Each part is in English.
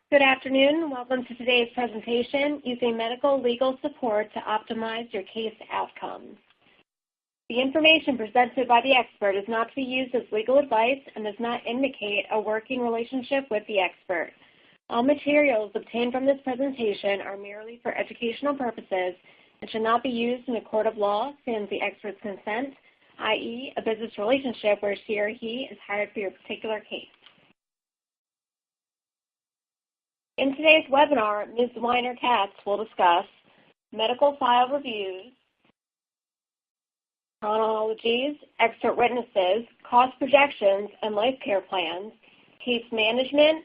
Good afternoon. Welcome to today's presentation, Using Medical Legal Support to Optimize Your Case Outcomes. The information presented by the expert is not to be used as legal advice and does not indicate a working relationship with the expert. All materials obtained from this presentation are merely for educational purposes and should not be used in a court of law sans the expert's consent, i.e., a business relationship where she or he is hired for your particular case. In today's webinar, Ms. Weiner Katz will discuss medical file reviews, chronologies, expert witnesses, cost projections and life care plans, case management,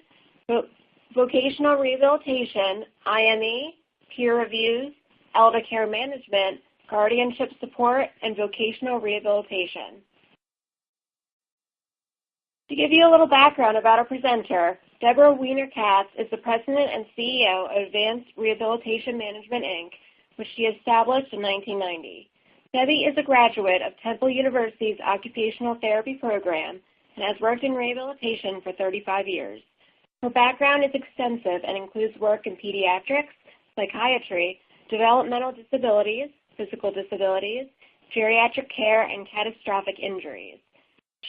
vocational rehabilitation, IME, peer reviews, elder care management, guardianship support, and vocational rehabilitation. To give you a little background about our presenter, Deborah Weiner Katz is the President and CEO of Advanced Rehabilitation Management, Inc., which she established in 1990. Debbi is a graduate of Temple University's Occupational Therapy program and has worked in rehabilitation for 35 years. Her background is extensive and includes work in pediatrics, psychiatry, developmental disabilities, physical disabilities, geriatric care, and catastrophic injuries.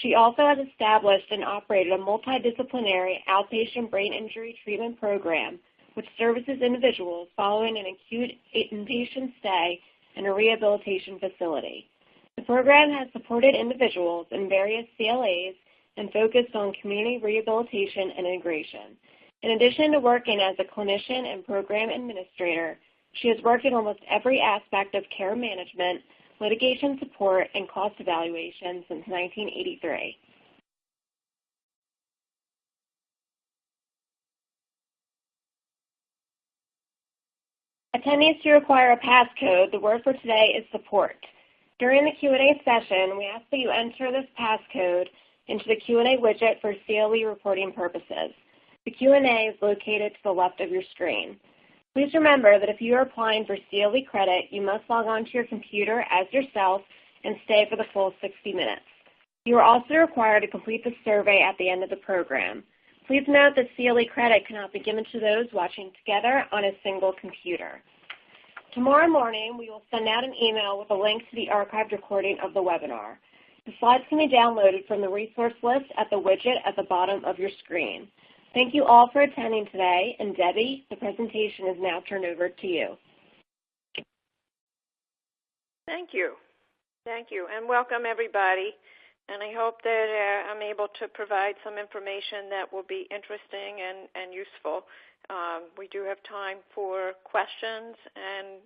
She also has established and operated a multi-disciplinary outpatient brain injury treatment program, which services individuals following an acute inpatient stay in a rehabilitation facility. The program has supported individuals in various CLAs and focused on community rehabilitation and integration. In addition to working as a clinician and program administrator, she has worked in almost every aspect of care management, litigation support, and cost evaluation since 1983. Attendees who require a passcode, the word for today is support. During the Q&A session, we ask that you enter this passcode into the Q&A widget for CLE reporting purposes. The Q&A is located to the left of your screen. Please remember that if you are applying for CLE credit, you must log on to your computer as yourself and stay for the full 60 minutes. You are also required to complete the survey at the end of the program. Please note that CLE credit cannot be given to those watching together on a single computer. Tomorrow morning, we will send out an email with a link to the archived recording of the webinar. The slides can be downloaded from the resource list at the widget at the bottom of your screen. Thank you all for attending today, and Debbi, the presentation is now turned over to you. Thank you, and welcome everybody. And I hope that I'm able to provide some information that will be interesting and useful. We do have time for questions, and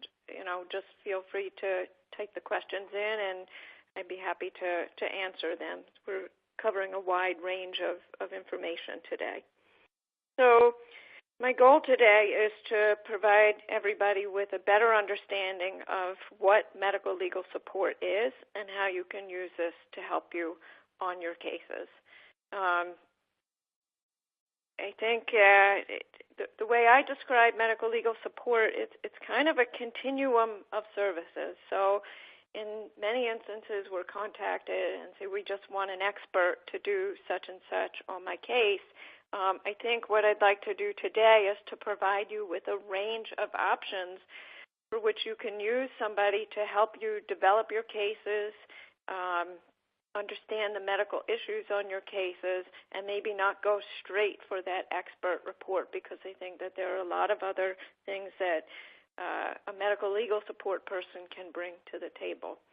just feel free to type the questions in, and I'd be happy to answer them. We're covering a wide range of information today. So my goal today is to provide everybody with a better understanding of what medical legal support is and how you can use this to help you on your cases. I think the way I describe medical legal support, it's kind of a continuum of services. So in many instances, we're contacted and say, we just want an expert to do such and such on my case. I think what I'd like to do today is to provide you with a range of options for which you can use somebody to help you develop your cases, understand the medical issues on your cases, and maybe not go straight for that expert report, because I think that there are a lot of other things that a medical legal support person can bring to the table.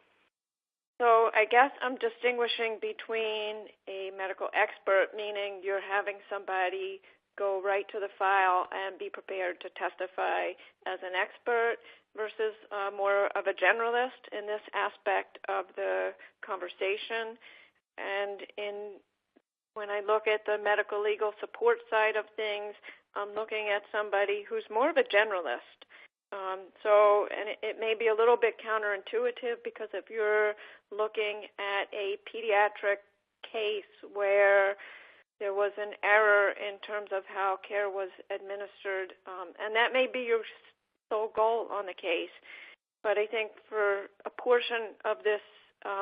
So I guess I'm distinguishing between a medical expert, meaning you're having somebody go right to the file and be prepared to testify as an expert, versus more of a generalist in this aspect of the conversation. And when I look at the medical legal support side of things, I'm looking at somebody who's more of a generalist. And it may be a little bit counterintuitive, because if you're looking at a pediatric case where there was an error in terms of how care was administered, and that may be your sole goal on the case, but I think for a portion of this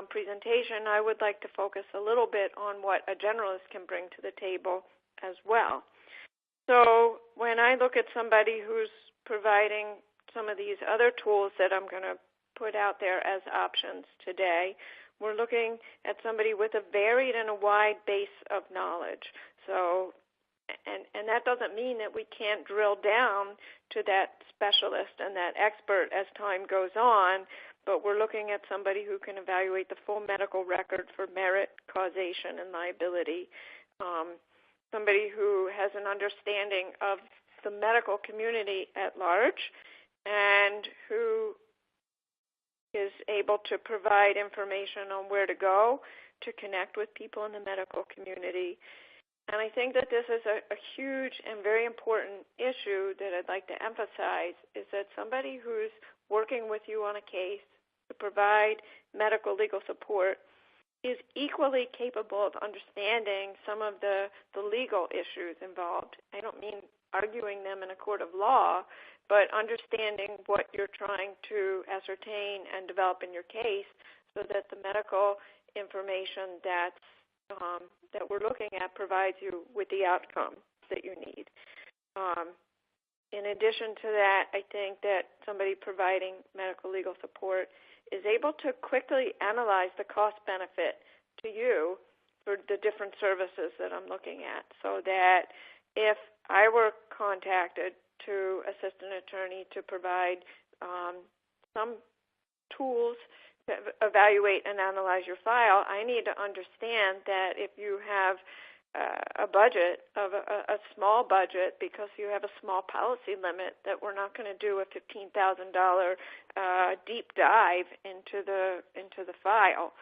presentation, I would like to focus a little bit on what a generalist can bring to the table as well. So when I look at somebody who's providing some of these other tools that I'm going to put out there as options today, we're looking at somebody with a varied and a wide base of knowledge. So, and that doesn't mean that we can't drill down to that specialist and that expert as time goes on, but we're looking at somebody who can evaluate the full medical record for merit, causation, and liability. Somebody who has an understanding of the medical community at large and who is able to provide information on where to go to connect with people in the medical community. And I think that this is a huge and very important issue that I'd like to emphasize, is that somebody who's working with you on a case to provide medical legal support is equally capable of understanding some of the legal issues involved. I don't mean arguing them in a court of law, but understanding what you're trying to ascertain and develop in your case so that the medical information that we're looking at provides you with the outcome that you need. In addition to that, I think that somebody providing medical legal support is able to quickly analyze the cost-benefit to you for the different services that I'm looking at, so that if I were contacted to assist an attorney to provide some tools to evaluate and analyze your file, I need to understand that if you have a budget of a small budget because you have a small policy limit, that we're not going to do a $15,000 deep dive into the file.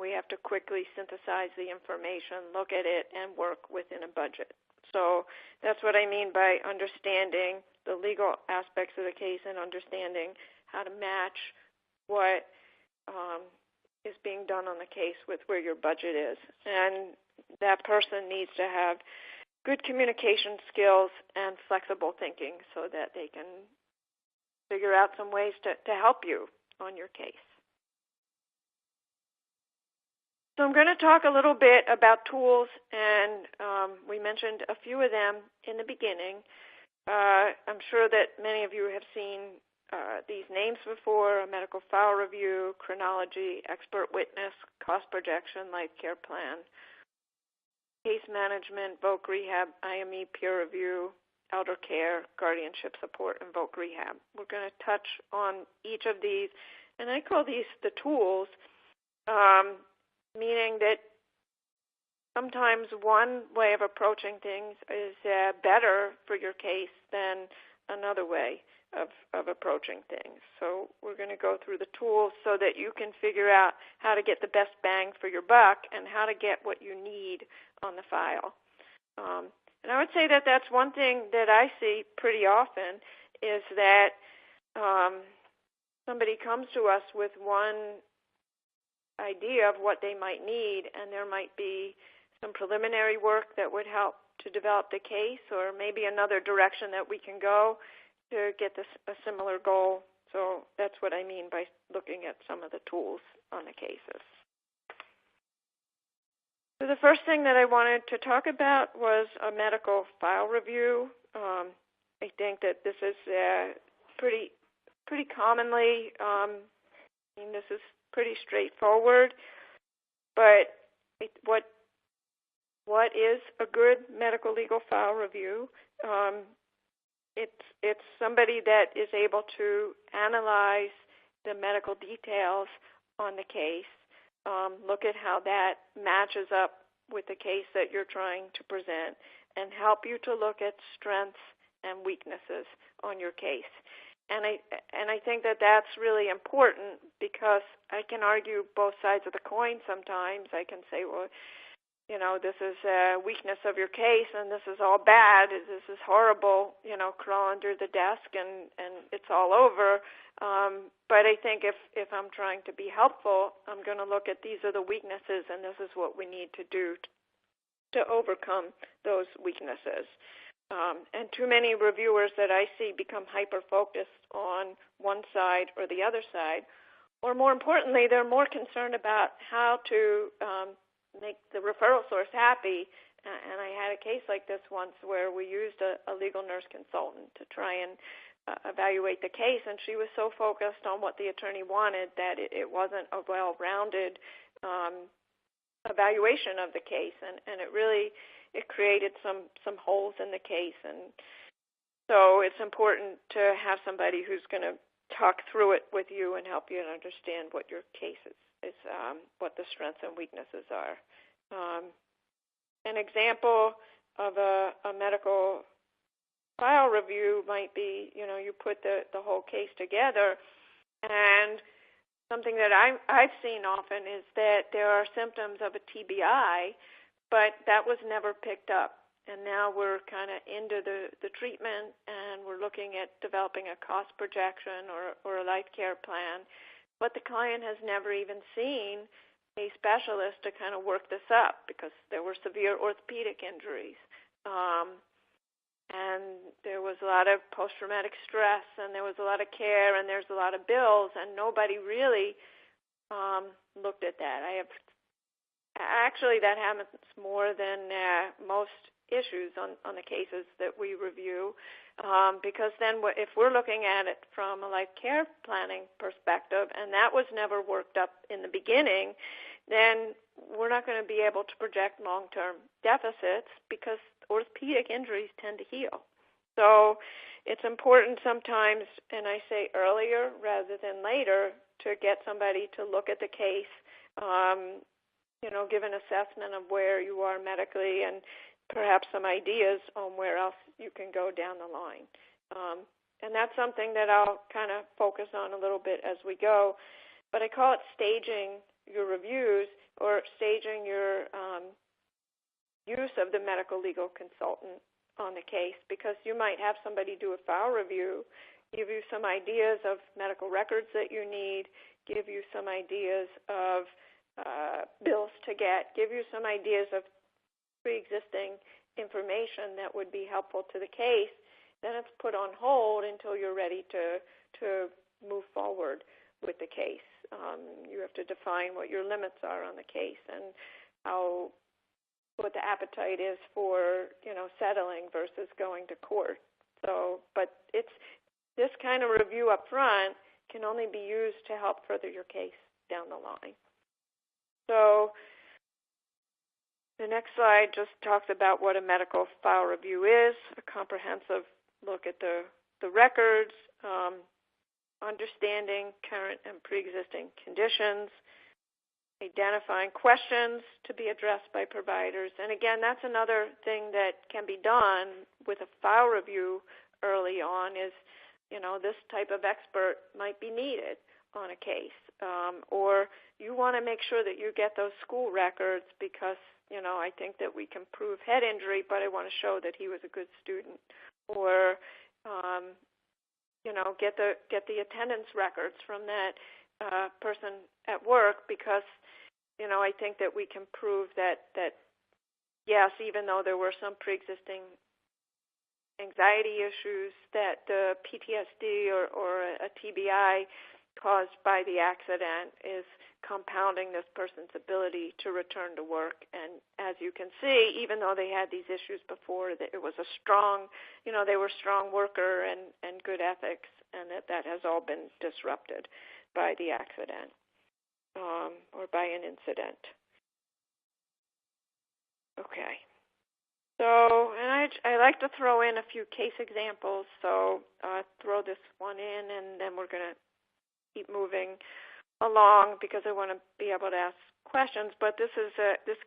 We have to quickly synthesize the information, look at it, and work within a budget. So that's what I mean by understanding the legal aspects of the case and understanding how to match what is being done on the case with where your budget is. And that person needs to have good communication skills and flexible thinking so that they can figure out some ways to help you on your case. So I'm going to talk a little bit about tools, and we mentioned a few of them in the beginning. I'm sure that many of you have seen these names before: a medical file review, Chronology, expert witness, cost projection, life care plan, case management, Voc Rehab, IME peer review, elder care, Guardianship Support, and Voc Rehab. We're going to touch on each of these, and I call these the tools, meaning that sometimes one way of approaching things is better for your case than another way of approaching things. So we're going to go through the tools so that you can figure out how to get the best bang for your buck and how to get what you need on the file. And I would say that that's one thing that I see pretty often, is that somebody comes to us with one idea of what they might need, and there might be some preliminary work that would help to develop the case, or maybe another direction that we can go to get a similar goal. So that's what I mean by looking at some of the tools on the cases. So the first thing that I wanted to talk about was a medical file review. I think that this is pretty commonly, this is pretty straightforward, but what is a good medical legal file review? It's somebody that is able to analyze the medical details on the case, look at how that matches up with the case that you're trying to present, and help you to look at strengths and weaknesses on your case. And I think that that's really important, because I can argue both sides of the coin sometimes. I can say, well, this is a weakness of your case, and this is all bad. This is horrible, crawl under the desk, and it's all over. But I think if I'm trying to be helpful, I'm going to look at these are the weaknesses, and this is what we need to do to overcome those weaknesses. And too many reviewers that I see become hyper-focused on one side or the other side, or more importantly, they're more concerned about how to make the referral source happy and I had a case like this once where we used a legal nurse consultant to try and evaluate the case, and she was so focused on what the attorney wanted that it wasn't a well-rounded evaluation of the case, and it created some holes in the case. And so it's important to have somebody who's going to talk through it with you and help you to understand what your case is, what the strengths and weaknesses are. An example of a medical file review might be, you put the whole case together, and something that I've seen often is that there are symptoms of a TBI, but that was never picked up. And now we're kind of into the treatment, and we're looking at developing a cost projection or a life care plan, but the client has never even seen a specialist to kind of work this up because there were severe orthopedic injuries. And there was a lot of post-traumatic stress, and there was a lot of care, and there's a lot of bills, and nobody really looked at that. That happens more than most issues on the cases that we review, because then if we're looking at it from a life care planning perspective, and that was never worked up in the beginning, then we're not going to be able to project long-term deficits because orthopedic injuries tend to heal. So it's important sometimes, and I say earlier rather than later, to get somebody to look at the case, give an assessment of where you are medically and perhaps some ideas on where else you can go down the line. And that's something that I'll kind of focus on a little bit as we go. But I call it staging your reviews or staging your use of the medical legal consultant on the case, because you might have somebody do a file review, give you some ideas of medical records that you need, give you some ideas of bills to get, give you some ideas of pre-existing information that would be helpful to the case. Then it's put on hold until you're ready to move forward with the case. You have to define what your limits are on the case and what the appetite is for, settling versus going to court. So, but this kind of review up front can only be used to help further your case down the line. So the next slide just talks about what a medical file review is, a comprehensive look at the records, understanding current and pre-existing conditions, identifying questions to be addressed by providers. And again, that's another thing that can be done with a file review early on is, this type of expert might be needed on a case. Or you want to make sure that you get those school records because, I think that we can prove head injury, but I want to show that he was a good student. Or, get the attendance records from that person at work because, I think that we can prove that yes, even though there were some pre-existing anxiety issues, that the PTSD or a TBI caused by the accident is compounding this person's ability to return to work. And as you can see, even though they had these issues before, that it was a strong, they were a strong worker and good ethics, and that has all been disrupted by the accident or by an incident. Okay. So, and I like to throw in a few case examples, so throw this one in, and then we're going to keep moving along because I want to be able to ask questions. But this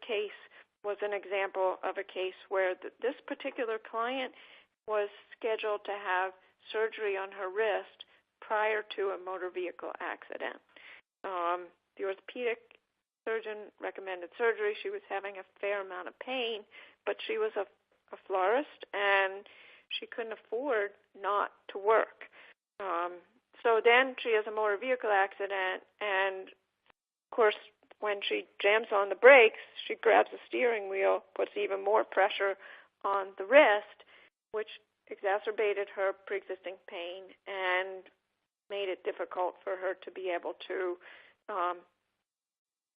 case was an example of a case where this particular client was scheduled to have surgery on her wrist prior to a motor vehicle accident. The orthopedic surgeon recommended surgery. She was having a fair amount of pain, but she was a florist, and she couldn't afford not to work. So then she has a motor vehicle accident, and, of course, when she jams on the brakes, she grabs the steering wheel, puts even more pressure on the wrist, which exacerbated her pre-existing pain and made it difficult for her to be able to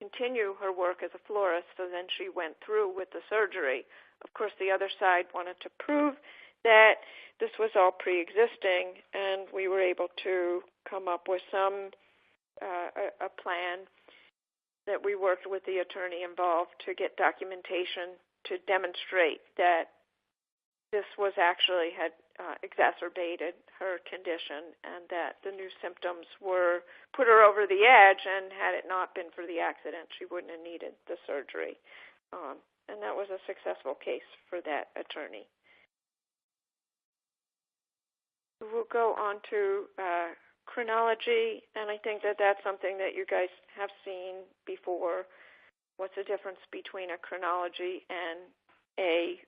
continue her work as a florist, so then she went through with the surgery. Of course, the other side wanted to prove that this was all pre-existing, and we were able to come up with a plan that we worked with the attorney involved to get documentation to demonstrate that this was actually had exacerbated her condition, and that the new symptoms were put her over the edge, and had it not been for the accident, she wouldn't have needed the surgery. And that was a successful case for that attorney. We'll go on to chronology, and I think that that's something that you guys have seen before. What's the difference between a chronology and a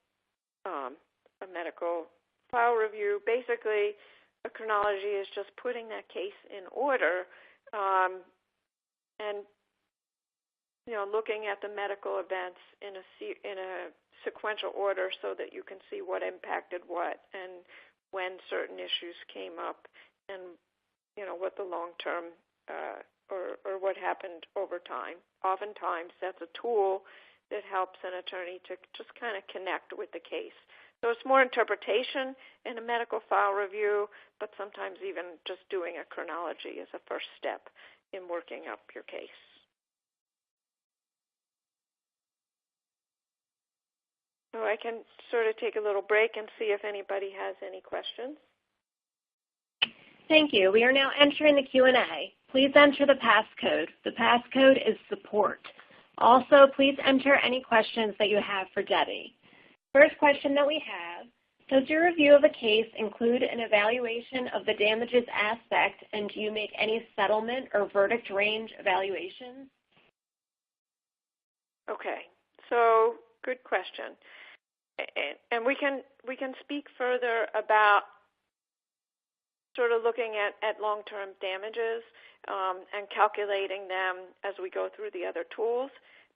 medical file review? Basically, a chronology is just putting that case in order, and looking at the medical events in a sequential order so that you can see what impacted what and when certain issues came up, and what the long-term or what happened over time. Oftentimes, that's a tool that helps an attorney to just kind of connect with the case. So it's more interpretation in a medical file review, but sometimes even just doing a chronology is a first step in working up your case. So I can sort of take a little break and see if anybody has any questions. Thank you. We are now entering the Q&A. Please enter the passcode. The passcode is support. Also, please enter any questions that you have for Debbi. First question that we have, does your review of a case include an evaluation of the damages aspect, and do you make any settlement or verdict range evaluations? Okay, so good question. And we can speak further about sort of looking at long-term damages and calculating them as we go through the other tools.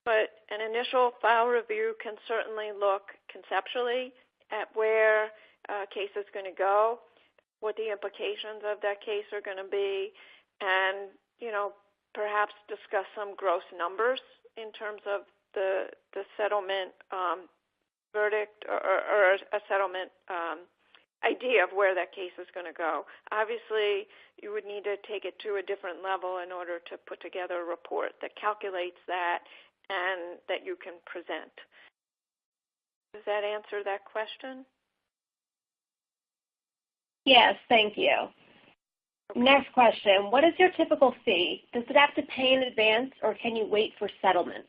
But an initial file review can certainly look conceptually at where a case is going to go, what the implications of that case are going to be, and, perhaps discuss some gross numbers in terms of the settlement verdict or a settlement idea of where that case is going to go. Obviously, you would need to take it to a different level in order to put together a report that calculates that and that you can present. Does that answer that question? Yes, thank you. Okay. Next question, what is your typical fee? Does it have to pay in advance, or can you wait for settlement?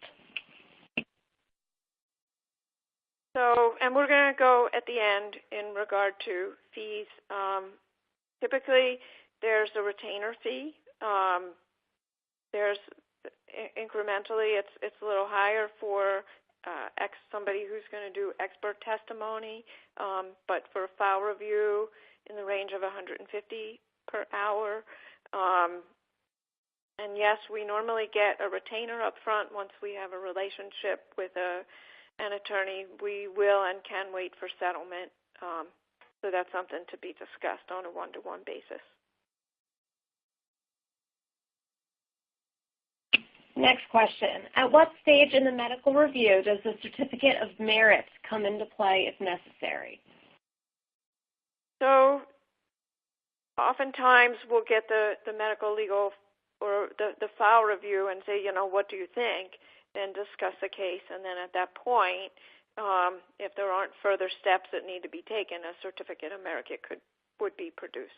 So, and we're going to go at the end in regard to fees. Typically, there's a retainer fee. There's incrementally, it's a little higher for somebody who's going to do expert testimony, but for a file review in the range of $150 per hour. And yes, we normally get a retainer up front once we have a relationship with an attorney. We will and can wait for settlement. So that's something to be discussed on a one-to-one basis. Next question. At what stage in the medical review does the certificate of merit come into play if necessary? So oftentimes we'll get the medical legal or the file review and say, what do you think? And discuss the case. And then at that point, if there aren't further steps that need to be taken, a certificate of merit would be produced.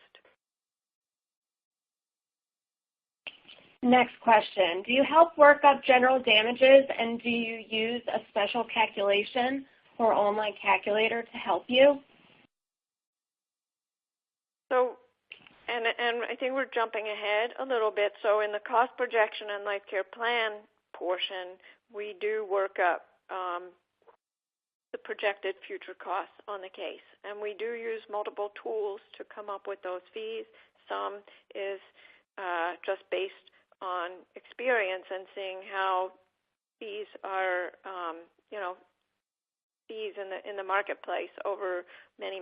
Next question. Do you help work up general damages, and do you use a special calculation or online calculator to help you? So, and I think we're jumping ahead a little bit. So in the cost projection and life care plan portion, we do work up the projected future costs on the case. And we do use multiple tools to come up with those fees. Some is just based on experience and seeing how fees are, fees in the marketplace over many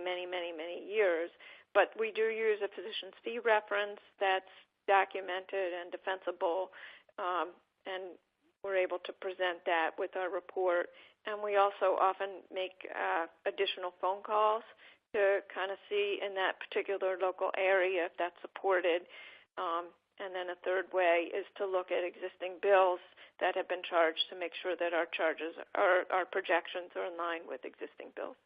years. But we do use a physician's fee reference that's documented and defensible, and we're able to present that with our report. And we also often make additional phone calls to kind of see in that particular local area if that's supported. And then a third way is to look at existing bills that have been charged to make sure that our projections are in line with existing bills.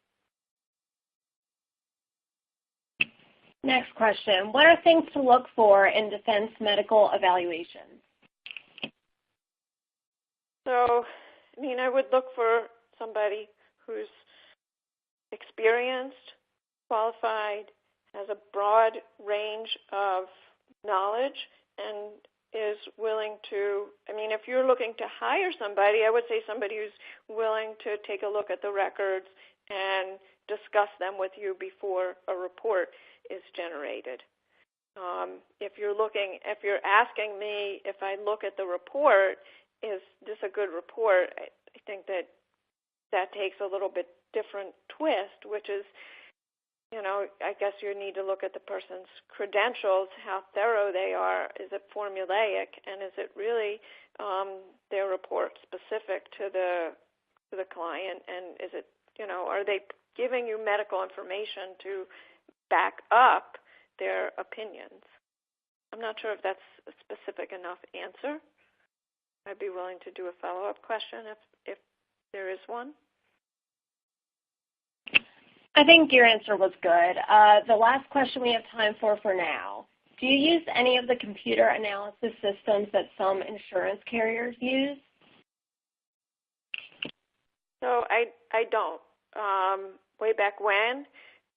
Next question. What are things to look for in defense medical evaluations? So, I would look for somebody who's experienced, qualified, has a broad range of knowledge, and is willing to, if you're looking to hire somebody, I would say somebody who's willing to take a look at the records and discuss them with you before a report is generated. If you're asking me if I look at the report, is this a good report? I think that takes a little bit different twist, which is, I guess you need to look at the person's credentials, how thorough they are. Is it formulaic, and is it really their report specific to the client? And is it, are they giving you medical information to back up their opinions? I'm not sure if that's a specific enough answer. I'd be willing to do a follow-up question if there is one. I think your answer was good. The last question we have time for now. Do you use any of the computer analysis systems that some insurance carriers use? So I don't. Way back when,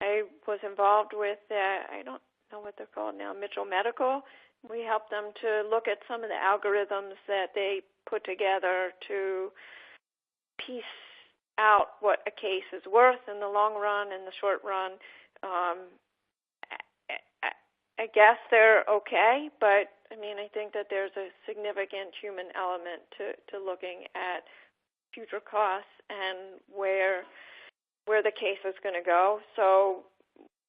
I was involved with, I don't know what they're called now, Mitchell Medical. We helped them to look at some of the algorithms that they put together to piece out what a case is worth in the long run and the short run. I guess they're okay, but I think that there's a significant human element to looking at future costs and where the case is going to go. So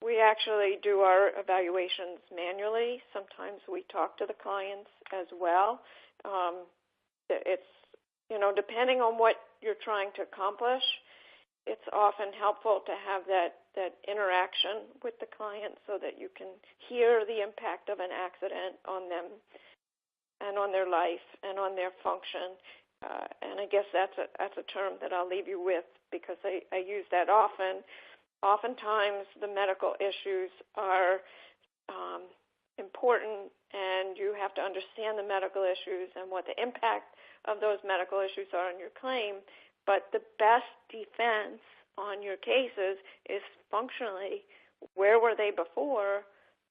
we actually do our evaluations manually. Sometimes we talk to the clients as well. It's, depending on what you're trying to accomplish, it's often helpful to have that interaction with the client so that you can hear the impact of an accident on them and on their life and on their function. And I guess that's a term that I'll leave you with because I use that often. Oftentimes the medical issues are important, and you have to understand the medical issues and what the impact of those medical issues are on your claim. But the best defense on your cases is functionally where were they before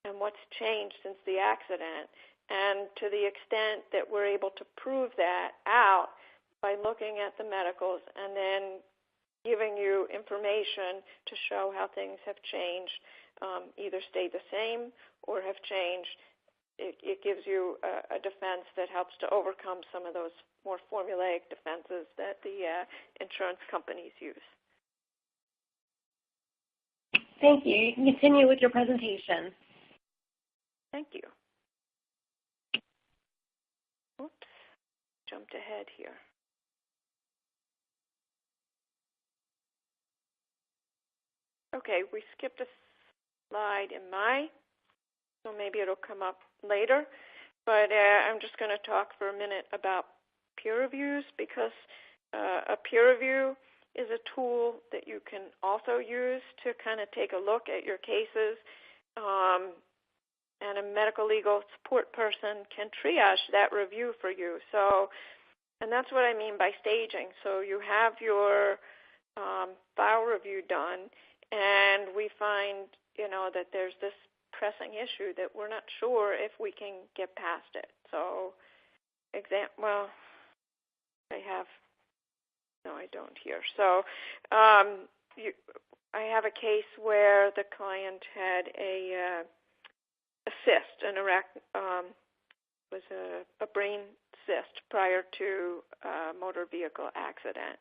and what's changed since the accident. And to the extent that we're able to prove that out by looking at the medicals and then giving you information to show how things have changed, either stayed the same or have changed, it gives you a defense that helps to overcome some of those more formulaic defenses that the insurance companies use. Thank you. You can continue with your presentation. Thank you. Oops, jumped ahead here. Okay, we skipped a slide in so maybe it'll come up later. But I'm just going to talk for a minute about peer reviews because a peer review is a tool that you can also use to kind of take a look at your cases. And a medical legal support person can triage that review for you. So, and that's what I mean by staging. So you have your file review done, and we find, that there's this pressing issue that we're not sure if we can get past it. So, I don't here. So, I have a case where the client had a cyst, was a brain cyst prior to a motor vehicle accident.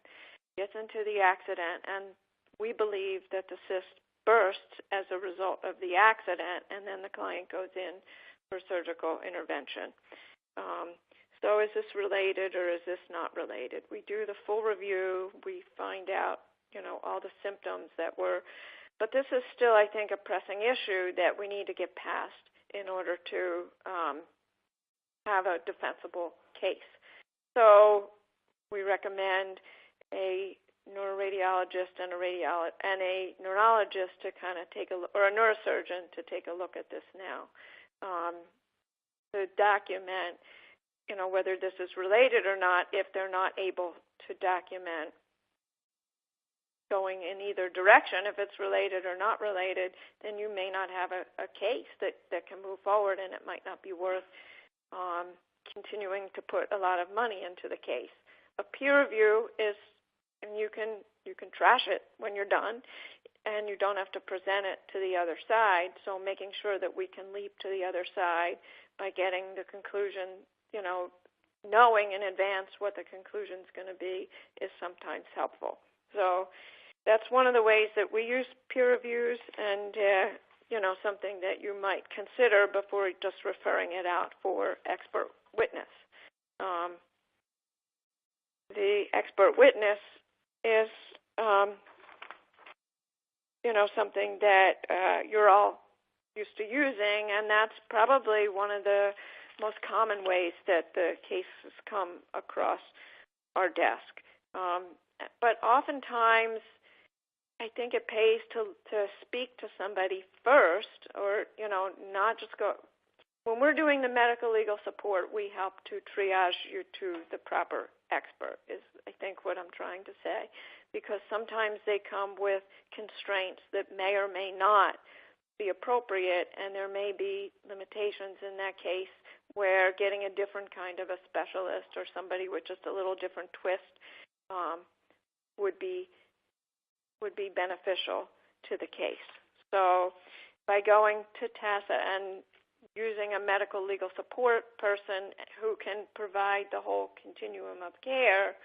Gets into the accident, and we believe that the cyst bursts as a result of the accident, and then the client goes in for surgical intervention. So is this related or is this not related? We do the full review. We find out, all the symptoms that were, but this is still, I think, a pressing issue that we need to get past in order to have a defensible case. So we recommend a neuroradiologist and a neurologist to kind of take a look, or a neurosurgeon to take a look at this now, to document, whether this is related or not. If they're not able to document going in either direction, if it's related or not related, then you may not have a case that can move forward, and it might not be worth continuing to put a lot of money into the case. A peer review is, and you can trash it when you're done, and you don't have to present it to the other side. So making sure that we can leap to the other side by getting the conclusion, knowing in advance what the conclusion is going to be is sometimes helpful. So that's one of the ways that we use peer reviews, and something that you might consider before just referring it out for expert witness. The expert witness is, something that you're all used to using, and that's probably one of the most common ways that the cases come across our desk. But oftentimes, I think it pays to speak to somebody first, or, not just go. When we're doing the medical legal support, we help to triage you to the proper expert, is I think what I'm trying to say, because sometimes they come with constraints that may or may not be appropriate, and there may be limitations in that case where getting a different kind of a specialist or somebody with just a little different twist would be beneficial to the case. So by going to TASA and using a medical legal support person who can provide the whole continuum of care,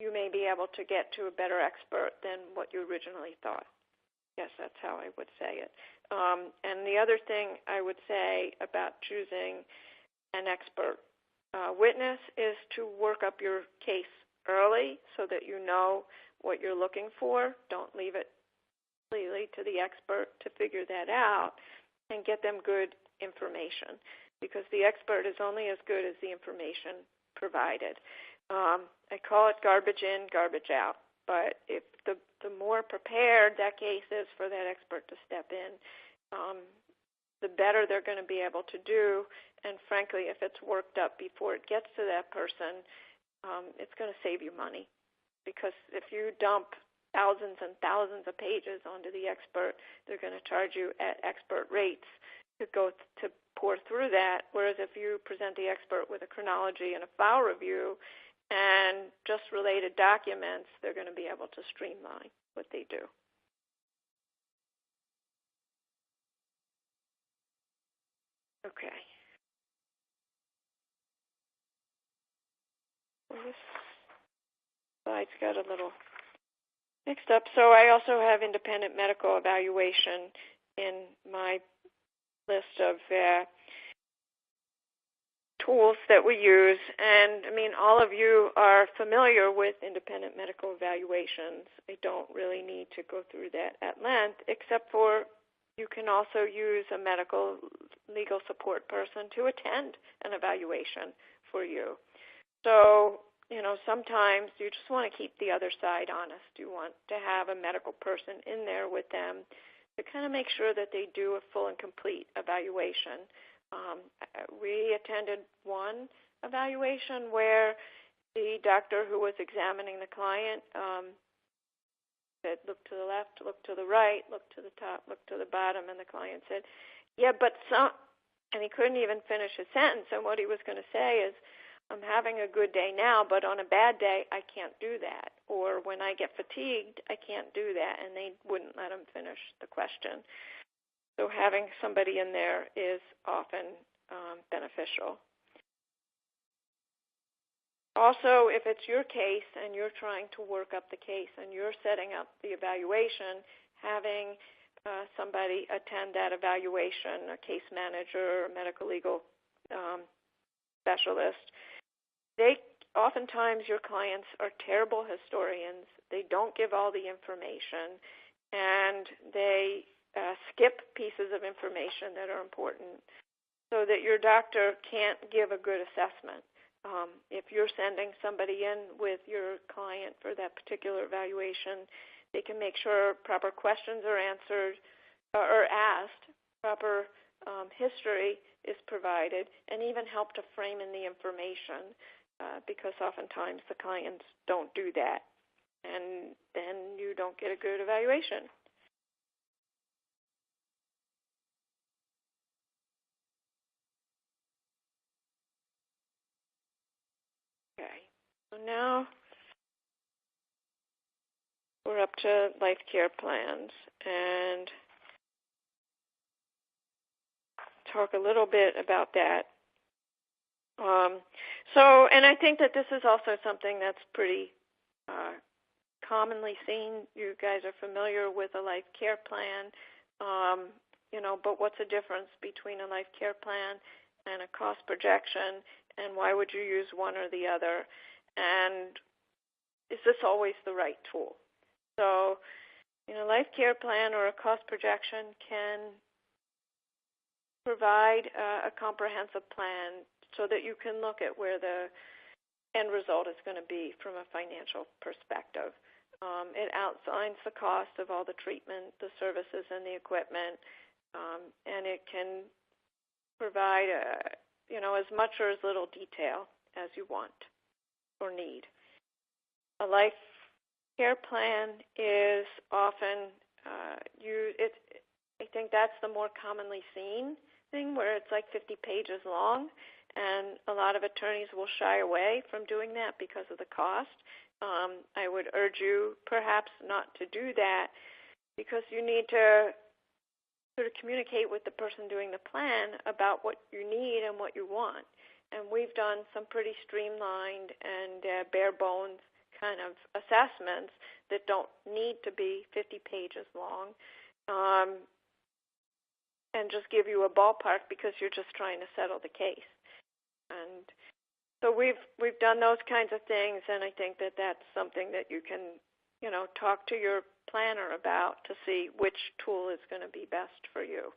you may be able to get to a better expert than what you originally thought. Yes, that's how I would say it. And the other thing I would say about choosing an expert witness is to work up your case early so that you know what you're looking for. Don't leave it completely to the expert to figure that out, and get them good information, because the expert is only as good as the information provided. I call it garbage in, garbage out. But if the more prepared that case is for that expert to step in, the better they're going to be able to do. And frankly, if it's worked up before it gets to that person, it's going to save you money. Because if you dump thousands and thousands of pages onto the expert, they're going to charge you at expert rates to pour through that. Whereas if you present the expert with a chronology and a file review and just related documents, they're going to be able to streamline what they do. Okay. Well, this slide's got a little mixed up. So I also have independent medical evaluation in my list of tools that we use. And, I mean, all of you are familiar with independent medical evaluations. I don't really need to go through that at length, except for you can also use a medical legal support person to attend an evaluation for you. So, sometimes you just want to keep the other side honest. You want to have a medical person in there with them to kind of make sure that they do a full and complete evaluation. We attended one evaluation where the doctor who was examining the client said, look to the left, look to the right, look to the top, look to the bottom, and the client said, yeah, but some, and he couldn't even finish his sentence, and what he was going to say is, I'm having a good day now, but on a bad day, I can't do that. Or when I get fatigued, I can't do that, and they wouldn't let him finish the question. So having somebody in there is often beneficial. Also, if it's your case and you're trying to work up the case and you're setting up the evaluation, having somebody attend that evaluation, a case manager or a medical legal specialist, Oftentimes your clients are terrible historians. They don't give all the information, and they skip pieces of information that are important so that your doctor can't give a good assessment. If you're sending somebody in with your client for that particular evaluation, they can make sure proper questions are answered or asked, proper history is provided, and even help to frame in the information because oftentimes the clients don't do that, and then you don't get a good evaluation. Okay, so now we're up to life care plans and talk a little bit about that. And I think that this is also something that's pretty commonly seen. You guys are familiar with a life care plan, but what's the difference between a life care plan and a cost projection, and why would you use one or the other? And is this always the right tool? So, a life care plan or a cost projection can provide a comprehensive plan so that you can look at where the end result is going to be from a financial perspective. It outlines the cost of all the treatment, the services, and the equipment, and it can provide as much or as little detail as you want or need. A life care plan is often I think that's the more commonly seen thing, where it's like 50 pages long, and a lot of attorneys will shy away from doing that because of the cost. I would urge you perhaps not to do that, because you need to sort of communicate with the person doing the plan about what you need and what you want. And we've done some pretty streamlined and bare bones kind of assessments that don't need to be 50 pages long, and just give you a ballpark because you're just trying to settle the case. And so we've done those kinds of things, and I think that that's something that you can, talk to your planner about to see which tool is going to be best for you.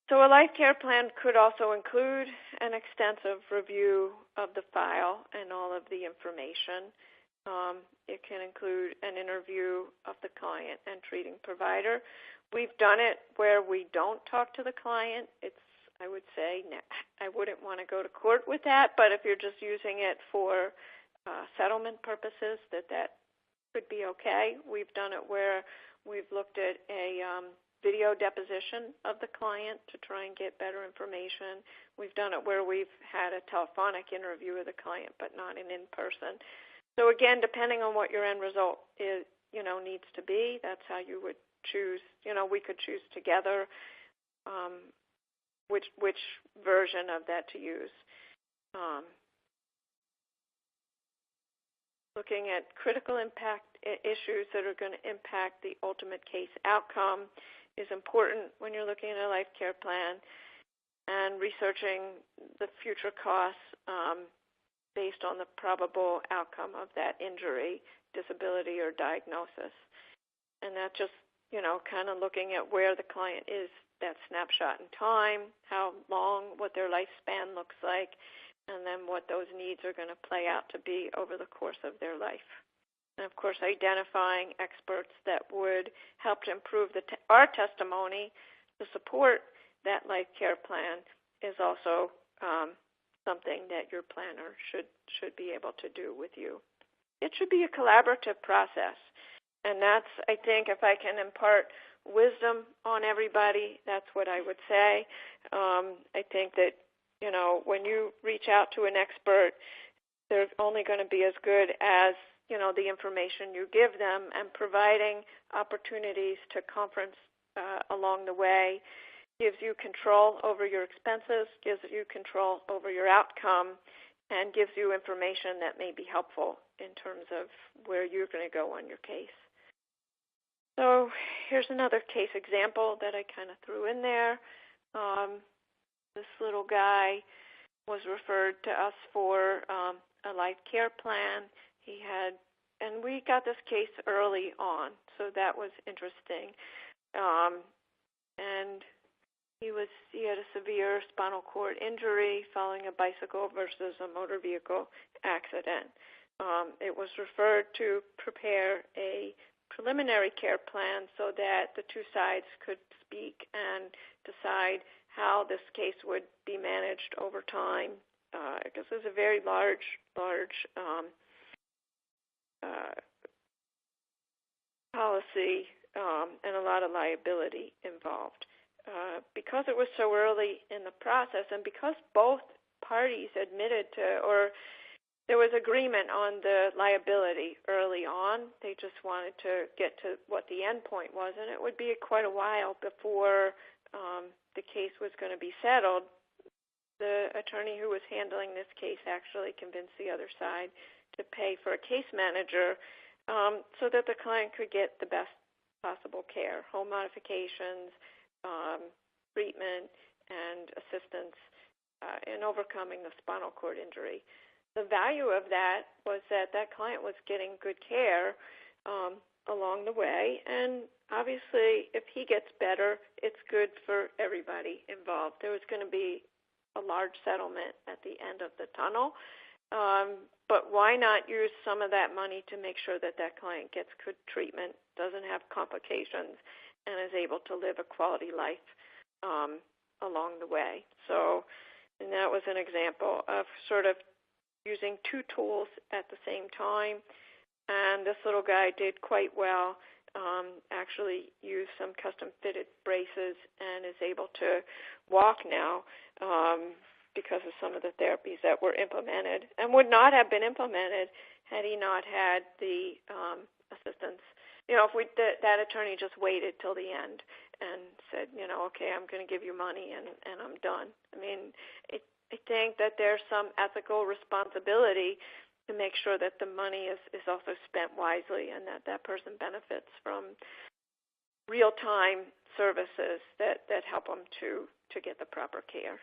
So a life care plan could also include an extensive review of the file and all of the information. It can include an interview of the client and treating provider. We've done it where we don't talk to the client. I would say, I wouldn't want to go to court with that, but if you're just using it for settlement purposes, that could be okay. We've done it where we've looked at a video deposition of the client to try and get better information. We've done it where we've had a telephonic interview with the client, but not an in-person. So again, depending on what your end result is, needs to be, that's how you would choose. We could choose together which version of that to use. Looking at critical impact issues that are going to impact the ultimate case outcome is important when you're looking at a life care plan, and researching the future costs based on the probable outcome of that injury, disability, or diagnosis. And that just, kind of looking at where the client is, that snapshot in time, how long, what their lifespan looks like, and then what those needs are going to play out to be over the course of their life. And, of course, identifying experts that would help to improve our testimony to support that life care plan is also something that your planner should be able to do with you. It should be a collaborative process. And that's, I think, if I can impart wisdom on everybody, that's what I would say. I think that, when you reach out to an expert, they're only going to be as good as, the information you give them, and providing opportunities to conference along the way gives you control over your expenses, gives you control over your outcome, and gives you information that may be helpful in terms of where you're going to go on your case. So here's another case example that I kind of threw in there. This little guy was referred to us for a life care plan. And we got this case early on, so that was interesting. And he had a severe spinal cord injury following a bicycle versus a motor vehicle accident. It was referred to prepare a preliminary care plan so that the two sides could speak and decide how this case would be managed over time. Because there's a very large policy and a lot of liability involved. Because it was so early in the process, and because both parties admitted to, or there was agreement on the liability early on, they just wanted to get to what the end point was, and it would be quite a while before the case was going to be settled. The attorney who was handling this case actually convinced the other side to pay for a case manager so that the client could get the best possible care, home modifications, treatment, and assistance in overcoming the spinal cord injury. The value of that was that client was getting good care along the way, and obviously if he gets better, it's good for everybody involved. There was going to be a large settlement at the end of the tunnel, but why not use some of that money to make sure that client gets good treatment, doesn't have complications, and is able to live a quality life along the way. And that was an example of sort of using two tools at the same time. And this little guy did quite well, actually used some custom-fitted braces and is able to walk now because of some of the therapies that were implemented and would not have been implemented had he not had the assistance. If that attorney just waited till the end and said, okay, I'm going to give you money and I'm done. I mean, I think that there's some ethical responsibility to make sure that the money is also spent wisely and that person benefits from real-time services that help them to get the proper care.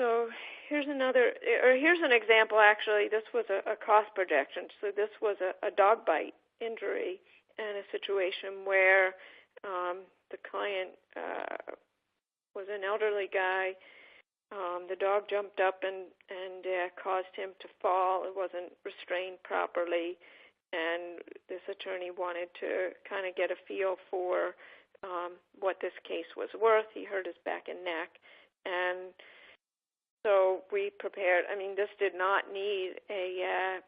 So here's an example, actually. This was a cost projection. So this was a dog bite injury and a situation where the client was an elderly guy. The dog jumped up and caused him to fall. It wasn't restrained properly, and this attorney wanted to kind of get a feel for what this case was worth. He hurt his back and neck, and so we prepared. I mean, this did not need a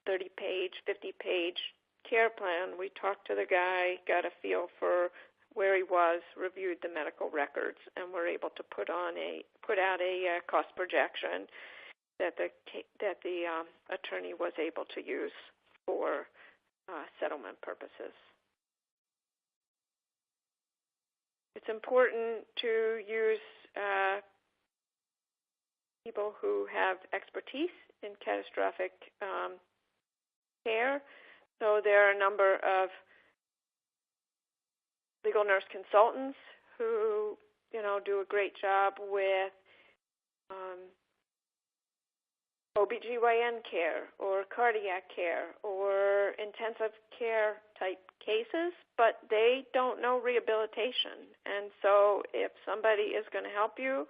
30-page, 50-page care plan. We talked to the guy, got a feel for where he was, reviewed the medical records, and were able to put out a cost projection that the attorney was able to use for settlement purposes. It's important to use people who have expertise in catastrophic care. So there are a number of legal nurse consultants who, do a great job with OBGYN care or cardiac care or intensive care type cases, but they don't know rehabilitation. And so if somebody is going to help you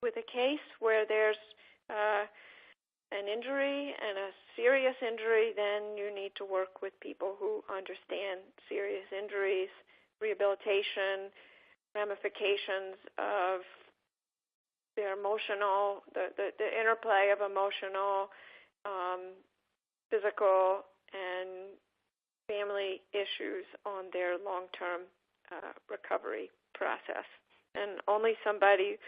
with a case where there's an injury and a serious injury, then you need to work with people who understand serious injuries, rehabilitation, ramifications of their emotional, the interplay of emotional, physical, and family issues on their long-term recovery process. And only somebody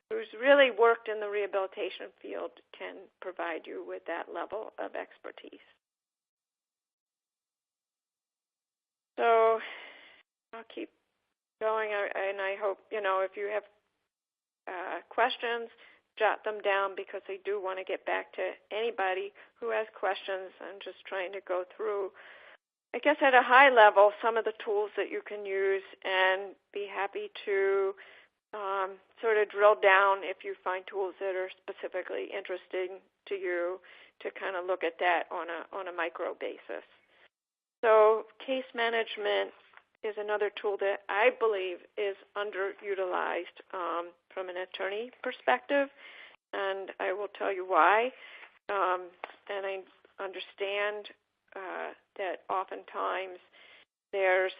who's really worked in the rehabilitation field can provide you with that level of expertise. So I'll keep going, and I hope, if you have questions, jot them down, because I do want to get back to anybody who has questions. I'm just trying to go through, I guess at a high level, some of the tools that you can use, and be happy to sort of drill down if you find tools that are specifically interesting to you to kind of look at that on a micro basis. So case management is another tool that I believe is underutilized from an attorney perspective, and I will tell you why. And I understand that oftentimes there's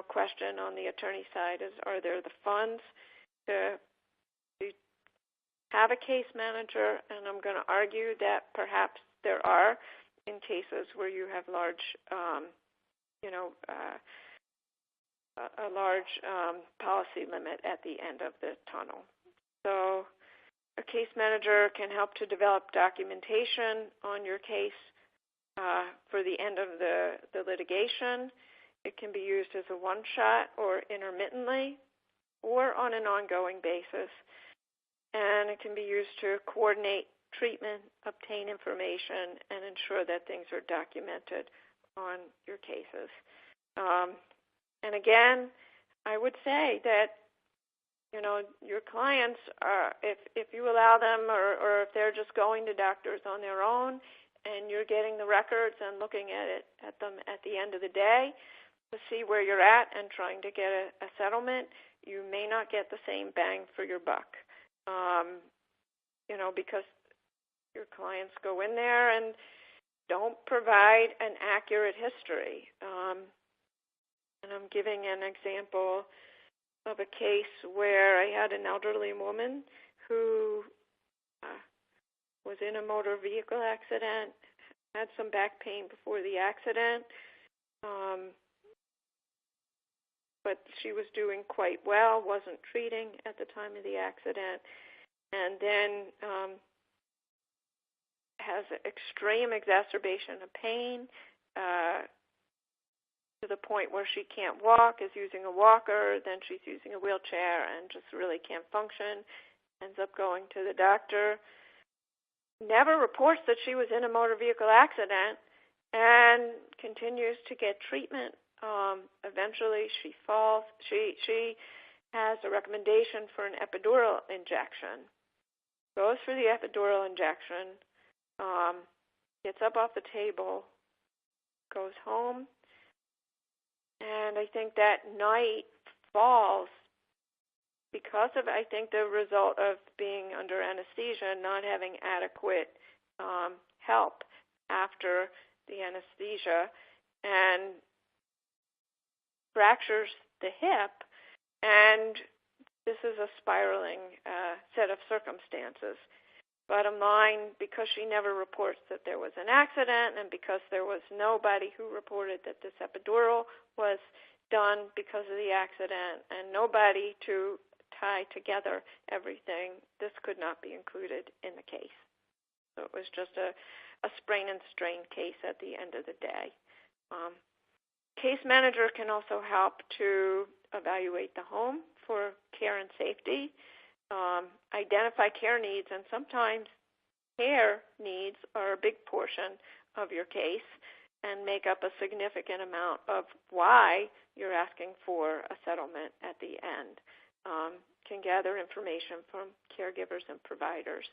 question on the attorney side is, are there the funds to have a case manager? And I'm going to argue that perhaps there are in cases where you have large, a large policy limit at the end of the tunnel. So a case manager can help to develop documentation on your case for the end of the litigation. It can be used as a one-shot or intermittently or on an ongoing basis. And it can be used to coordinate treatment, obtain information, and ensure that things are documented on your cases. And again, I would say that, your clients are, if you allow them or if they're just going to doctors on their own and you're getting the records and looking at them at the end of the day, to see where you're at and trying to get a settlement, you may not get the same bang for your buck, because your clients go in there and don't provide an accurate history. And I'm giving an example of a case where I had an elderly woman who was in a motor vehicle accident, had some back pain before the accident, but she was doing quite well, wasn't treating at the time of the accident, and then has extreme exacerbation of pain to the point where she can't walk, is using a walker, then she's using a wheelchair and just really can't function, ends up going to the doctor, never reports that she was in a motor vehicle accident, and continues to get treatment. Eventually she falls. She has a recommendation for an epidural injection. Goes for the epidural injection, gets up off the table, goes home, and I think that night falls because of, I think, the result of being under anesthesia, not having adequate help after the anesthesia, and fractures the hip, and this is a spiraling set of circumstances. Bottom line, because she never reports that there was an accident, and because there was nobody who reported that this epidural was done because of the accident, and nobody to tie together everything, this could not be included in the case. So it was just a sprain and strain case at the end of the day. Case manager can also help to evaluate the home for care and safety, identify care needs, and sometimes care needs are a big portion of your case and make up a significant amount of why you're asking for a settlement at the end. Can gather information from caregivers and providers,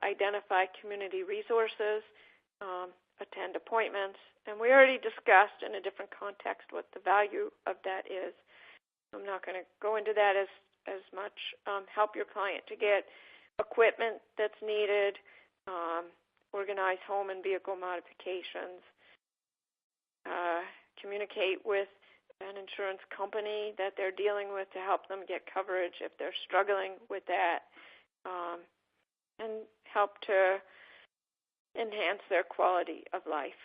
identify community resources, attend appointments, and we already discussed in a different context what the value of that is. I'm not going to go into that as much. Help your client to get equipment that's needed, organize home and vehicle modifications, communicate with an insurance company that they're dealing with to help them get coverage if they're struggling with that, and help to enhance their quality of life.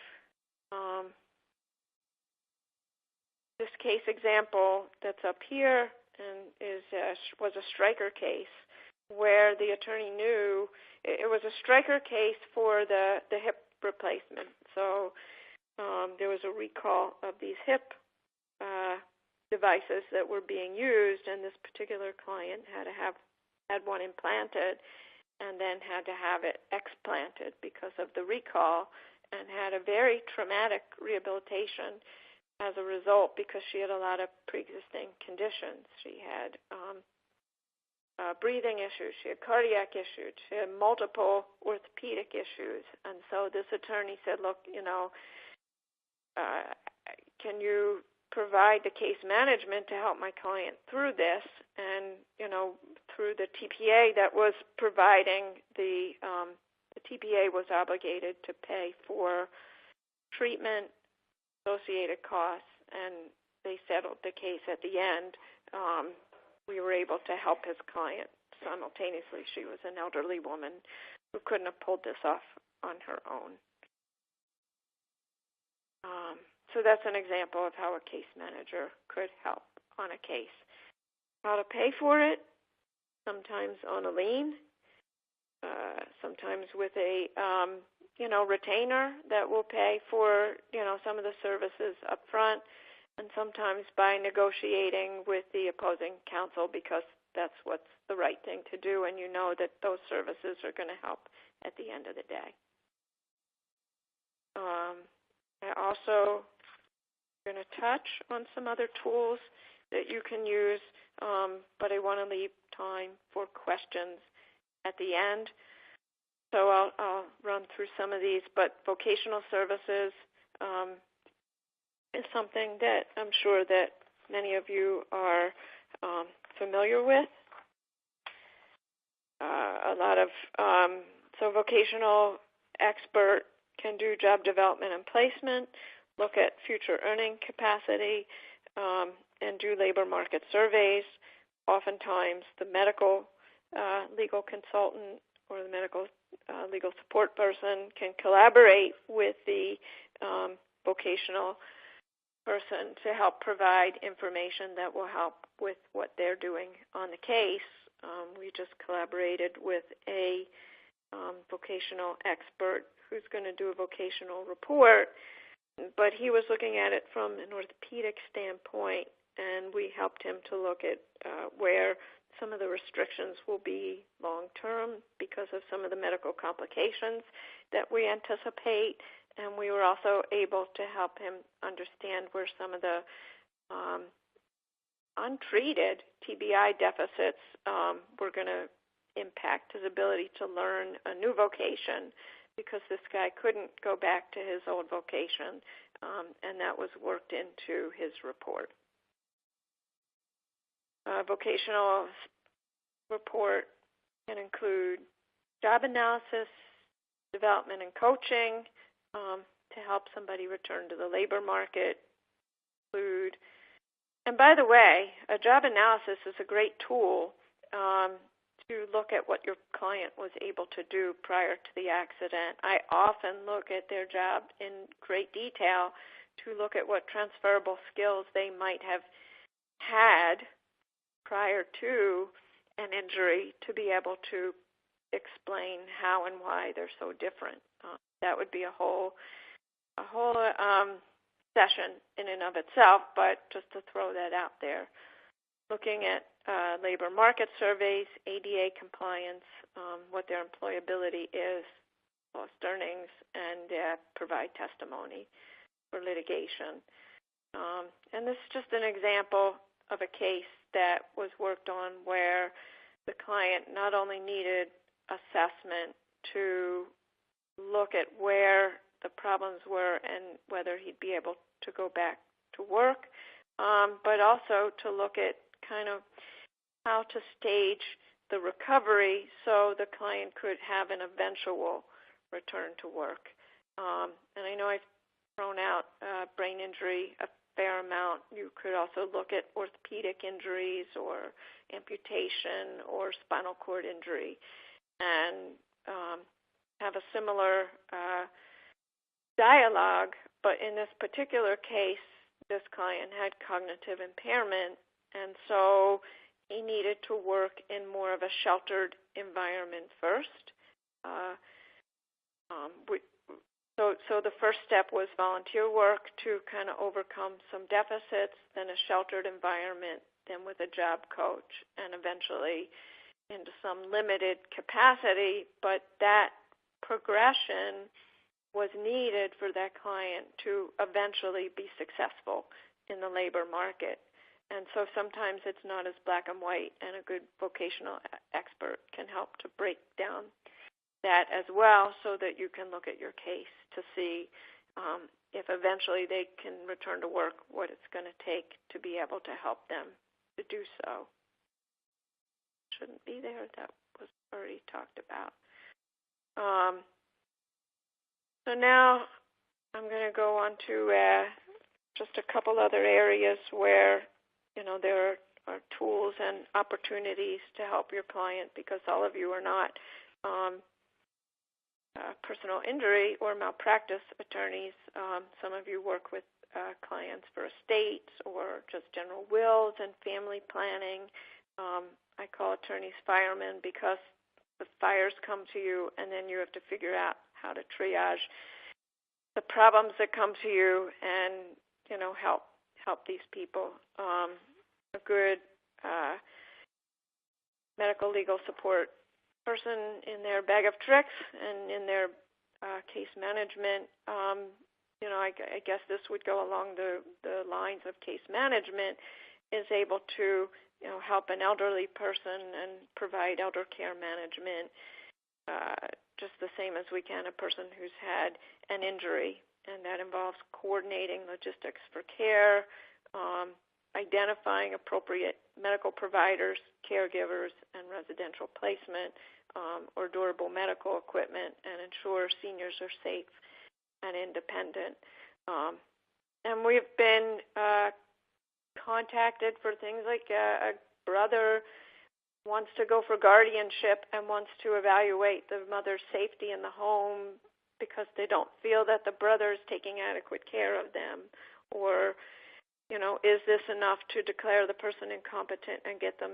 This case example that's up here and was a striker case where the attorney knew it was a striker case for the hip replacement. So there was a recall of these hip devices that were being used, and this particular client had one implanted and then had to have it explanted because of the recall, and had a very traumatic rehabilitation as a result because she had a lot of pre-existing conditions. She had breathing issues, she had cardiac issues, she had multiple orthopedic issues. And so this attorney said, look, can you provide the case management to help my client through this? And, through the TPA that was providing the TPA was obligated to pay for treatment, associated costs, and they settled the case at the end. We were able to help his client simultaneously. She was an elderly woman who couldn't have pulled this off on her own. So that's an example of how a case manager could help on a case. How to pay for it, sometimes on a lien, sometimes with a retainer that will pay for some of the services up front, and sometimes by negotiating with the opposing counsel because that's what's the right thing to do, and you know that those services are going to help at the end of the day. I also going to touch on some other tools that you can use, but I want to leave time for questions at the end. So I'll run through some of these, but vocational services is something that I'm sure that many of you are familiar with. So vocational expert can do job development and placement, look at future earning capacity, and do labor market surveys. Oftentimes the medical legal consultant or the medical legal support person can collaborate with the vocational person to help provide information that will help with what they're doing on the case. We just collaborated with a vocational expert who's going to do a vocational report, but he was looking at it from an orthopedic standpoint, and we helped him to look at where some of the restrictions will be long-term because of some of the medical complications that we anticipate, and we were also able to help him understand where some of the untreated TBI deficits were going to impact his ability to learn a new vocation because this guy couldn't go back to his old vocation, and that was worked into his report. Vocational report can include job analysis, development and coaching to help somebody return to the labor market. And by the way, a job analysis is a great tool to look at what your client was able to do prior to the accident. I often look at their job in great detail to look at what transferable skills they might have had prior to an injury to be able to explain how and why they're so different. That would be a whole session in and of itself, but just to throw that out there. Looking at labor market surveys, ADA compliance, what their employability is, lost earnings, and provide testimony for litigation. And this is just an example of a case that was worked on where the client not only needed assessment to look at where the problems were and whether he'd be able to go back to work, but also to look at kind of how to stage the recovery so the client could have an eventual return to work. And I know I've thrown out brain injury a fair amount. You could also look at orthopedic injuries or amputation or spinal cord injury and have a similar dialogue, but in this particular case, this client had cognitive impairment, and so he needed to work in more of a sheltered environment first. So the first step was volunteer work to kind of overcome some deficits, then a sheltered environment, then with a job coach, and eventually into some limited capacity, but that progression was needed for that client to eventually be successful in the labor market. And so sometimes it's not as black and white, and a good vocational expert can help to break down that as well, so that you can look at your case to see if eventually they can return to work, what it's going to take to be able to help them to do so. Shouldn't be there. That was already talked about. So now I'm going to go on to just a couple other areas where, there are tools and opportunities to help your client, because all of you are not personal injury or malpractice attorneys. Some of you work with clients for estates or just general wills and family planning. I call attorneys firemen because the fires come to you, and then you have to figure out how to triage the problems that come to you and, help these people. A good medical legal support person in their bag of tricks and in their case management. I guess this would go along the lines of case management, is able to help an elderly person and provide elder care management just the same as we can a person who's had an injury, and that involves coordinating logistics for care, identifying appropriate medical providers, caregivers, and residential placement or durable medical equipment, and ensure seniors are safe and independent. And we've been contacted for things like a brother wants to go for guardianship and wants to evaluate the mother's safety in the home because they don't feel that the brother is taking adequate care of them, or is this enough to declare the person incompetent and get them,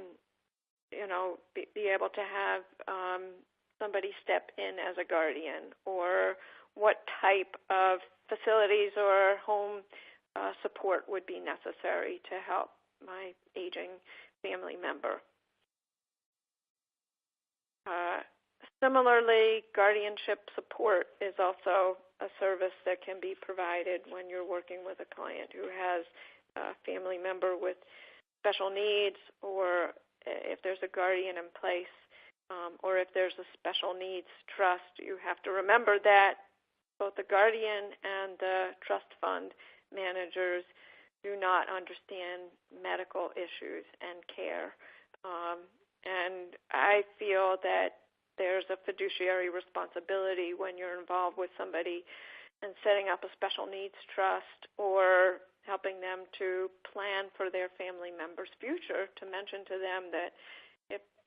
be able to have somebody step in as a guardian, or what type of facilities or home support would be necessary to help my aging family member. Similarly, guardianship support is also a service that can be provided when you're working with a client who has a family member with special needs, or if there's a guardian in place, or if there's a special needs trust. You have to remember that both the guardian and the trust fund managers do not understand medical issues and care. And I feel that there's a fiduciary responsibility when you're involved with somebody and setting up a special needs trust or helping them to plan for their family member's future, to mention to them that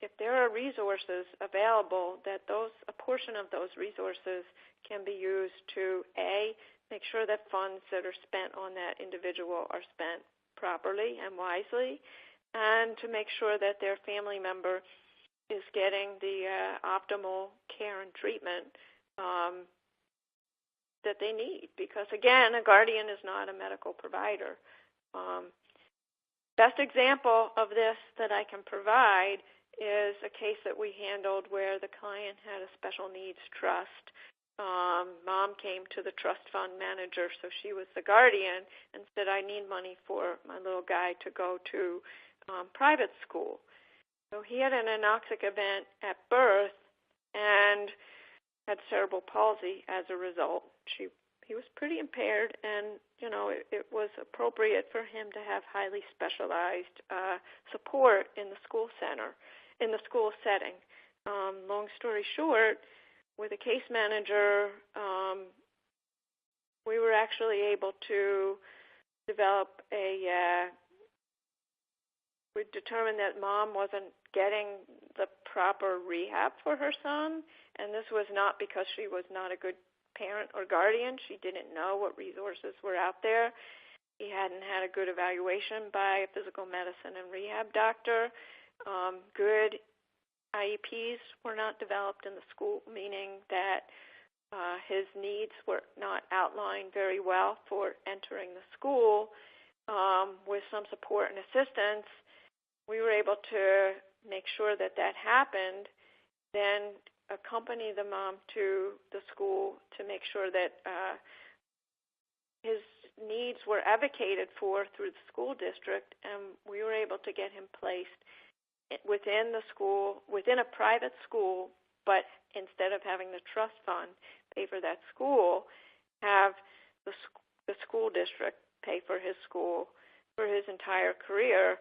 if there are resources available, that a portion of those resources can be used to, A, make sure that funds that are spent on that individual are spent properly and wisely, and to make sure that their family member is getting the optimal care and treatment that they need. Because, again, a guardian is not a medical provider. Best example of this that I can provide is a case that we handled where the client had a special needs trust. Mom came to the trust fund manager, so she was the guardian, and said, I need money for my little guy to go to private school. So he had an anoxic event at birth and had cerebral palsy as a result. He was pretty impaired, and, it was appropriate for him to have highly specialized support in the school setting. Long story short, with a case manager, we were actually able to develop we determined that mom wasn't getting the proper rehab for her son, and this was not because she was not a good parent or guardian. She didn't know what resources were out there. He hadn't had a good evaluation by a physical medicine and rehab doctor. Good IEPs were not developed in the school, meaning that his needs were not outlined very well for entering the school. With some support and assistance, we were able to make sure that happened. Then accompany the mom to the school to make sure that his needs were advocated for through the school district, and we were able to get him placed within the school, within a private school, but instead of having the trust fund pay for that school, have the school district pay for his school for his entire career.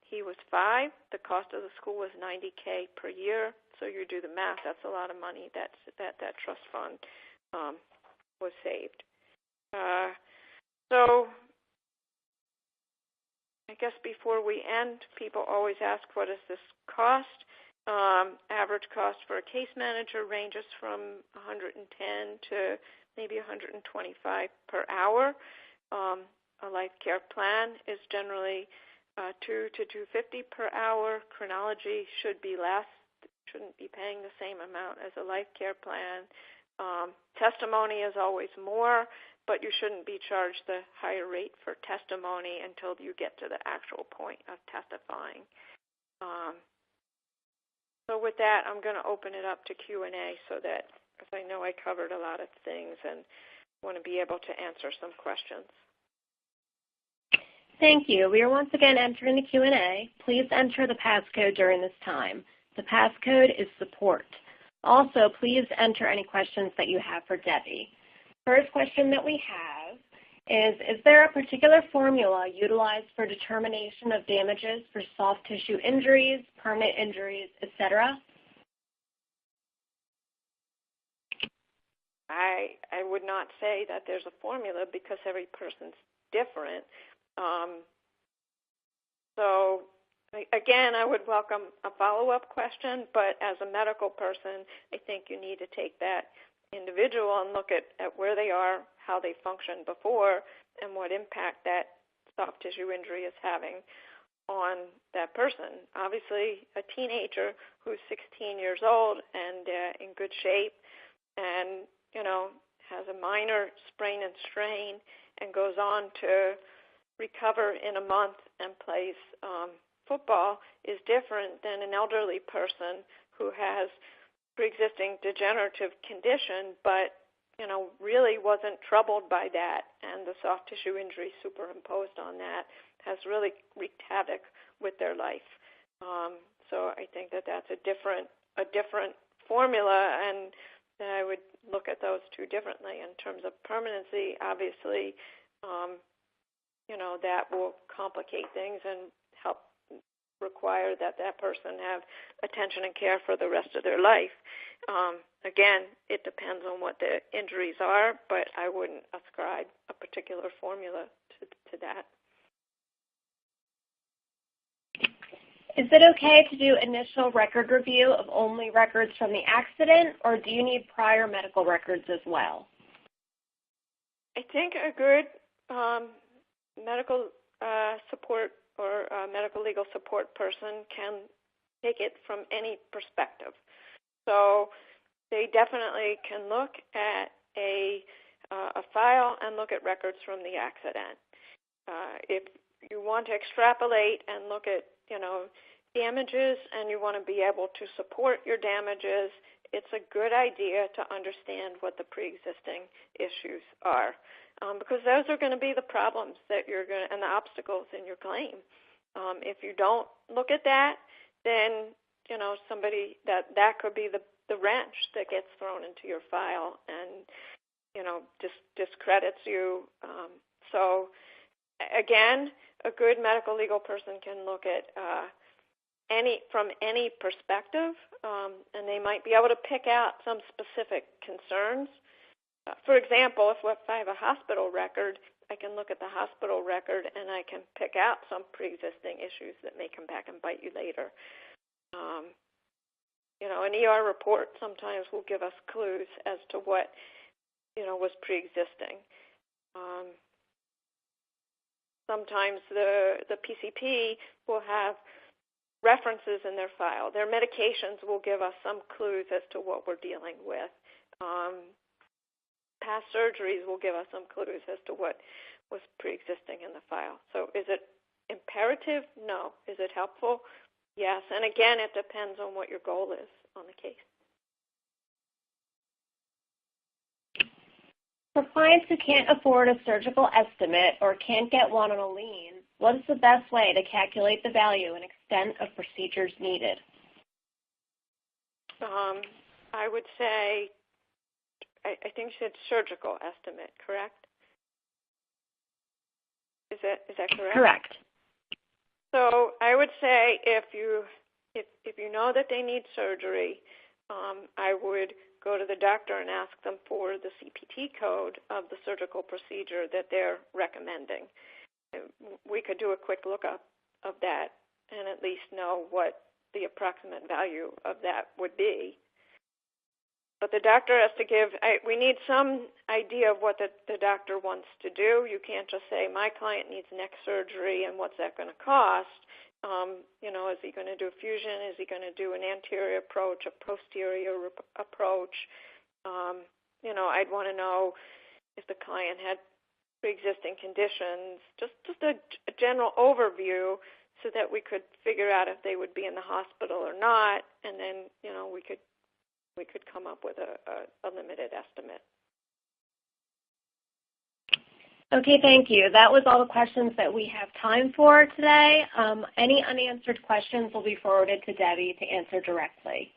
He was 5. The cost of the school was $90K per year. So you do the math. That's a lot of money that trust fund was saved. So I guess before we end, people always ask, what does this cost? Average cost for a case manager ranges from $110 to maybe $125 per hour. A life care plan is generally $200 to $250 per hour. Chronology should be less, shouldn't be paying the same amount as a life care plan. Testimony is always more, but you shouldn't be charged the higher rate for testimony until you get to the actual point of testifying. So with that, I'm going to open it up to Q&A so that, as I know I covered a lot of things and want to be able to answer some questions. Thank you. We are once again entering the Q&A. Please enter the passcode during this time. The passcode is support. Also, please enter any questions that you have for Debbi. First question that we have is there a particular formula utilized for determination of damages for soft tissue injuries, permanent injuries, etc.? I would not say that there's a formula because every person's different. So, again, I would welcome a follow-up question, but as a medical person, I think you need to take that individual and look at where they are, how they functioned before, and what impact that soft tissue injury is having on that person. Obviously, a teenager who's 16 years old and in good shape and, has a minor sprain and strain and goes on to recover in a month and plays football is different than an elderly person who has pre-existing degenerative condition, but really wasn't troubled by that, and the soft tissue injury superimposed on that has really wreaked havoc with their life. So I think that that's a different formula, and I would look at those two differently. In terms of permanency, obviously, that will complicate things and help require that person have attention and care for the rest of their life. Again, it depends on what the injuries are, but I wouldn't ascribe a particular formula to that. Is it okay to do initial record review of only records from the accident, or do you need prior medical records as well? I think a good medical support or medical legal support person can take it from any perspective. So they definitely can look at a file and look at records from the accident. If you want to extrapolate and look at damages and you want to be able to support your damages, it's a good idea to understand what the pre-existing issues are. Because those are going to be the problems that and the obstacles in your claim. If you don't look at that, then somebody that could be the wrench that gets thrown into your file and discredits you. So again, a good medical legal person can look at from any perspective, and they might be able to pick out some specific concerns. For example, if I have a hospital record, I can look at the hospital record and I can pick out some pre-existing issues that may come back and bite you later. An ER report sometimes will give us clues as to what, was pre-existing. Sometimes the PCP will have references in their file. Their medications will give us some clues as to what we're dealing with. Past surgeries will give us some clues as to what was pre-existing in the file. So is it imperative? No. Is it helpful? Yes. And again, it depends on what your goal is on the case. For clients who can't afford a surgical estimate or can't get one on a lien, what is the best way to calculate the value and extent of procedures needed? I would say, I think you said surgical estimate, correct? Is that correct? Correct. So I would say if you know that they need surgery, I would go to the doctor and ask them for the CPT code of the surgical procedure that they're recommending. We could do a quick lookup of that and at least know what the approximate value of that would be. But the doctor has to we need some idea of what the doctor wants to do. You can't just say, my client needs neck surgery and what's that going to cost? Is he going to do fusion? Is he going to do an anterior approach, a posterior approach? I'd want to know if the client had pre-existing conditions, just a general overview so that we could figure out if they would be in the hospital or not, and then, we could come up with a limited estimate. Okay, thank you. That was all the questions that we have time for today. Any unanswered questions will be forwarded to Debbie to answer directly.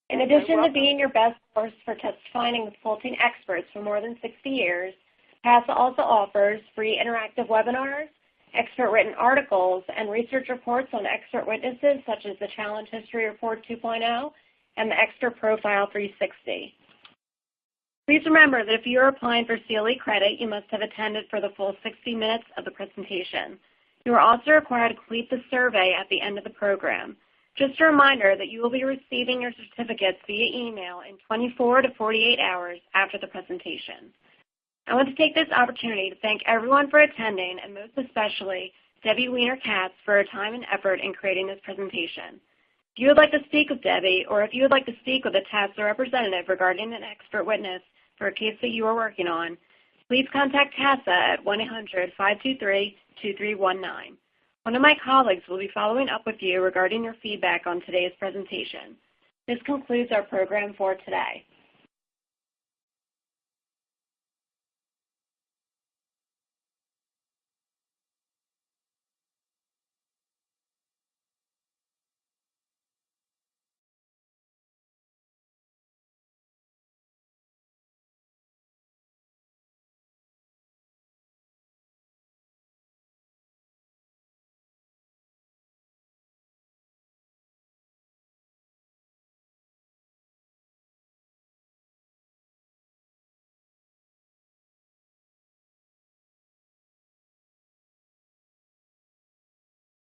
In addition to being your best source for testifying and consulting experts for more than 60 years, TASA also offers free interactive webinars, expert written articles, and research reports on expert witnesses such as the Challenge History Report 2.0 and the Expert Profile 360. Please remember that if you are applying for CLE credit, you must have attended for the full 60 minutes of the presentation. You are also required to complete the survey at the end of the program. Just a reminder that you will be receiving your certificates via email in 24 to 48 hours after the presentation. I want to take this opportunity to thank everyone for attending, and most especially Debbie Weiner Katz for her time and effort in creating this presentation. If you would like to speak with Debbie, or if you would like to speak with a TASA representative regarding an expert witness for a case that you are working on, please contact TASA at 1-800-523-2319. One of my colleagues will be following up with you regarding your feedback on today's presentation. This concludes our program for today.